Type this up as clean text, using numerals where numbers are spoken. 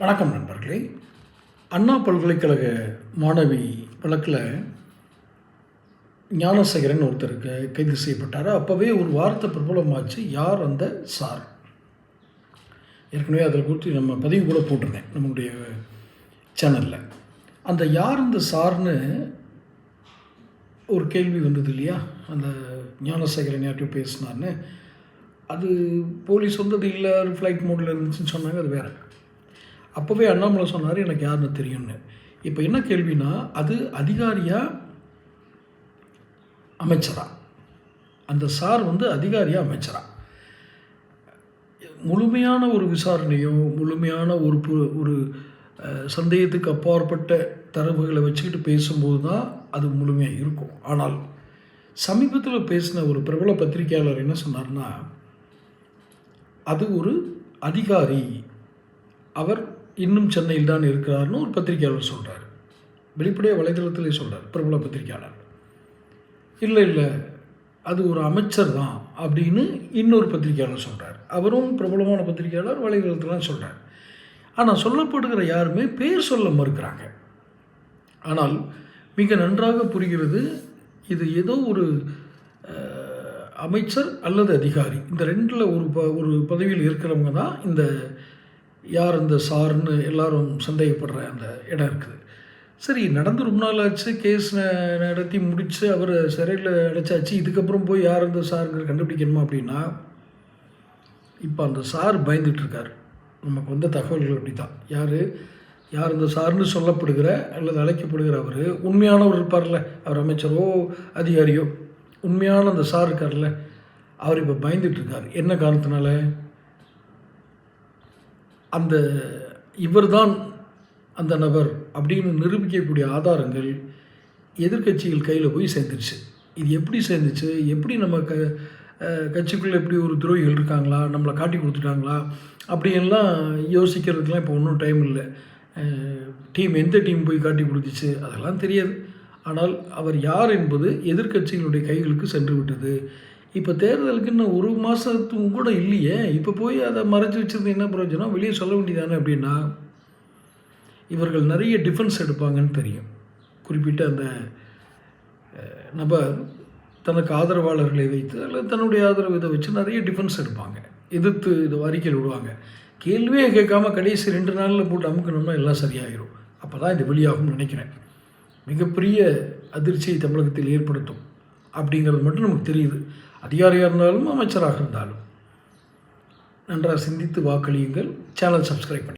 வணக்கம் நண்பர்களே. அண்ணா பல்கலைக்கழக மாணவி வழக்கில் ஞானசேகரன் ஒருத்தருக்கு கைது செய்யப்பட்டார். அப்போவே ஒரு வார்த்தை பிரபலமாச்சு, யார் அந்த சார். ஏற்கனவே அதில் குறித்து நம்ம பதிவு கூட போட்டிருந்தேன் நம்மளுடைய சேனலில். அந்த யார் அந்த சார்னு ஒரு கேள்வி வந்தது இல்லையா, அந்த ஞானசேகரன் யார்கிட்ட பேசினார்னு. அது போலீஸ் வந்தது இல்லை, ஃப்ளைட் மோடில் இருந்துச்சுன்னு சொன்னாங்க. அது வேறு. அப்போவே அண்ணாமலை சொன்னார், எனக்கு யாருன்னு தெரியும்னு. இப்போ என்ன கேள்வினா, அது அதிகாரியா அமைச்சரா? அந்த சார் அதிகாரியா அமைச்சரா? முழுமையான ஒரு விசாரணையோ முழுமையான ஒரு சந்தேகத்துக்கு அப்பாற்பட்ட தரவுகளை வச்சுக்கிட்டு பேசும்போது தான் அது முழுமையாக இருக்கும். ஆனால் சமீபத்தில் பேசின ஒரு பிரபல பத்திரிகையாளர் என்ன சொன்னார்னா, அது ஒரு அதிகாரி, அவர் இன்னும் சென்னையில் தான் இருக்கிறார்னு ஒரு பத்திரிகையாளர் சொல்கிறார். வெளிப்படையாக வலைதளத்திலே சொல்கிறார் பிரபல பத்திரிகையாளர். இல்லை அது ஒரு அமைச்சர் தான் அப்படின்னு இன்னொரு பத்திரிகையாளர் சொல்கிறார். அவரும் பிரபலமான பத்திரிகையாளர், வலைதளத்தில் சொல்கிறார். ஆனால் சொல்லப்படுகிற யாருமே பேர் சொல்ல மறுக்கிறாங்க. ஆனால் மிக நன்றாக புரிகிறது, இது ஏதோ ஒரு அமைச்சர் அல்லது அதிகாரி, இந்த ரெண்டில் ஒரு பதவியில் இருக்கிறவங்க தான் இந்த யார் இந்த சார்னு எல்லாரும் சந்தேகப்படுற அந்த இடம் இருக்குது. சரி, நடந்து ரொம்ப நாள் ஆச்சு, கேஸ் நடத்தி முடித்து அவர் சிறையில் அடைச்சாச்சு. இதுக்கப்புறம் போய் யார் இந்த சாருங்கிற கண்டுபிடிக்கணுமா அப்படின்னா, இப்போ அந்த சார் பயந்துட்டுருக்கார். நமக்கு வந்த தகவல்கள் அப்படி தான். யார் இந்த சார்னு சொல்லப்படுகிற அல்லது அழைக்கப்படுகிற அவர் உண்மையானவர் இருப்பார்ல, அவர் அமைச்சரோ அதிகாரியோ, உண்மையான அந்த சார் இருக்கார்ல, அவர் இப்போ பயந்துட்டுருக்கார். என்ன காரணத்தினால? அந்த இவர்தான் அந்த நபர் அப்படின்னு நிரூபிக்கக்கூடிய ஆதாரங்கள் எதிர்கட்சிகள் கையில் போய் சேர்ந்துருச்சு. இது எப்படி சேர்ந்துச்சு, எப்படி நம்ம கட்சிக்குள்ளே எப்படி ஒரு துரோகிகள் இருக்காங்களா, நம்மளை காட்டி கொடுத்துட்டாங்களா, அப்படியெல்லாம் யோசிக்கிறதுக்கெலாம் இப்போ ஒன்றும் டைம் இல்லை. எந்த டீம் போய் காட்டி கொடுத்துச்சு அதெல்லாம் தெரியாது. ஆனால் அவர் யார் என்பது எதிர்கட்சிகளுடைய கைகளுக்கு சென்று விட்டது. இப்போ தேர்தலுக்கு இன்னும் ஒரு மாதத்துக்கு கூட இல்லையே, இப்போ போய் அதை மறைச்சி வச்சுருந்து என்ன பிரயோஜனம்? வெளியே சொல்ல வேண்டியதானே. அப்படின்னா இவர்கள் நிறைய டிஃபென்ஸ் எடுப்பாங்கன்னு தெரியும். குறிப்பிட்ட அந்த நபர் தனக்கு ஆதரவாளர்களை வைத்து அல்லது தன்னுடைய ஆதரவு இதை வச்சு நிறைய டிஃபென்ஸ் எடுப்பாங்க, எதிர்த்து இது அறிக்கையில் விடுவாங்க. கேள்வியே கேட்காம கடைசி 2 நாளில் போட்டு அமுக்கணும்னா எல்லாம் சரியாகிடும். அப்போ தான் இது வெளியாகும்னு நினைக்கிறேன். மிகப்பெரிய அதிர்ச்சியை தமிழகத்தில் ஏற்படுத்தும் அப்படிங்கிறது மட்டும் நமக்கு தெரியுது. அதிகாரியாக இருந்தாலும் அமைச்சராக இருந்தாலும் நன்றாக சிந்தித்து வாக்களியுங்கள். சேனல் சப்ஸ்கிரைப் பண்ணி